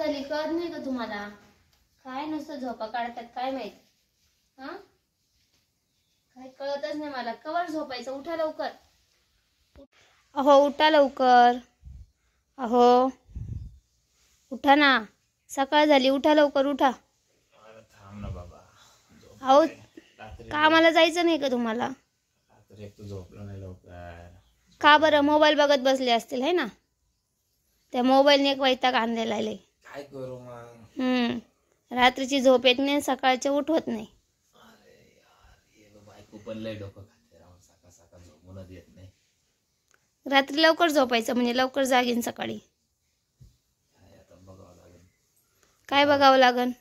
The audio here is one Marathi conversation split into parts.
झाली कळत नाही का तुम्हाला? काय नुसतं झोपा काढतात काय माहित. हा काय कळतच नाही मला. कवर झोपायचं, उठा लवकर. अहो उठा लवकर. अहो उठा ना, सकाळ झाली, उठा लवकर उठा. थांब ना बाबा. अहो कामाला जायचं नाही का तुम्हाला? रात्री एक तू झोपलो नाही लवकर. का बरं? मोबाईल बघत बसले असतील है ना? त्या मोबाईलने एक वैताग आणलेला आहे. काय करू मग? रात्रीची झोप येत नाही, सकाळचे उठवत नाही. अरे यार, हे बायको पण लय डोकं खाते राहून, सकाळ सकाळ झोपूनच येत नाही. रात्री लवकर झोपायचं म्हणजे लवकर जागीन सकाळी. काय आता बघावं लागेल. काय बघावं लागन?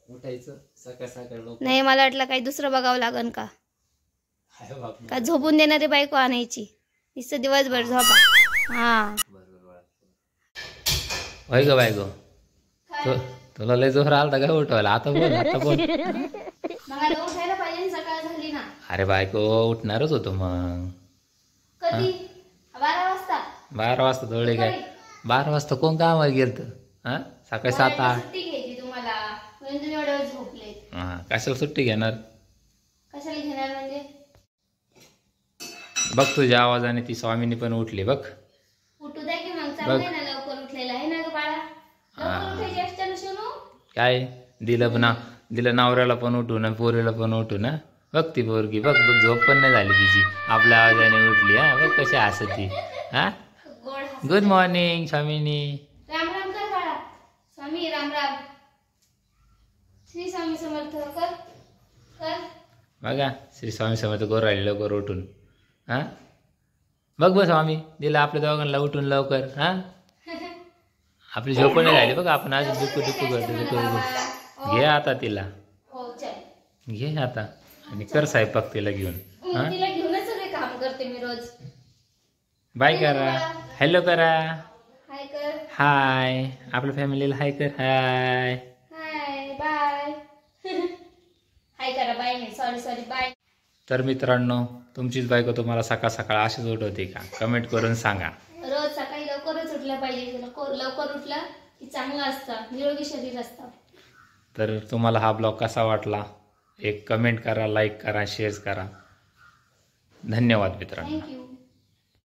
उठायचं सकाळ सकाळ लवकर. नाही, मला वाटलं काही दुसरं बघावं लागन का? काय बाप का झोपून देणारी बायको आणायची? नुसतं दिवसभर झोपा. हा होय ग बायको, तुला लय जोर आलता काय उठवायला? आता बोल, आता बोल. मला उठायला पाहिजे, सकाळ झाली ना. अरे बायको उठणारच होतो मग. कधी? 12 वाजता. 12 वाजता थोडे काय? 12 वाजता कोण कामाला गेलत? हा सकाळी 7-8. सुट्टी घ्यायची तुम्हाला म्हणून तुम्ही एवढ्या वेळ झोपले. हा कशाला सुट्टी घेणार? कशाला घेणार म्हणजे? बघ तुझ्या आवाजाने ती स्वामीनी पण उठली बघ. उठू द्या की मग. चांगलं आहे ना, लवकर उठलेला आहे ना ग बाळा. लवकर उठायची असते ना सोनू. काय दिलं नवऱ्याला पण उठून, पोरीला पण उठून. बघ ती पोरगी बघ बघ, झोप पण नाही झाली तिची, आपल्या आवाजाने उठली. हा बघ कशी हसती. हा गोड. गुड मॉर्निंग स्वामीनी. राम राम कर बाळा. स्वामी राम राम. श्री स्वामी समर्थ. कर कर. बघा श्री स्वामी समर्थ गोर राहिले लवकर उठून. हा बघ बघ स्वामी दिलं आपल्या दोघांना उठून लवकर. हा आपली झोप नाही झाली बघ, आपण आज दुःख करतो. घे आता तिला, हो चल घे आता आणि कर स्वयंपाक तिला घेऊन. हा तिला घेऊनच सगळे काम करते मी रोज. बाय करा, हॅलो करा, हाय कर. हाय आपल्या फॅमिलीला हाय कर. हाय हाय बाय. हाय करा. बाय नाही, सॉरी सॉरी बाय. तर मित्रांनो, तुमचीच बायको तुम्हाला सकाळ सकाळ अशीच उठवते का? कमेंट करून सांगा. रोज सकाळी लवकरच उठलं पाहिजे. लवकर उठलं की चांगलं असतं, निरोगी शरीर असतं. तर तुम्हाला हा ब्लॉग कसा वाटला? एक कमेंट करा, लाईक करा, शेअर करा. धन्यवाद मित्रांनो. थँक्यू.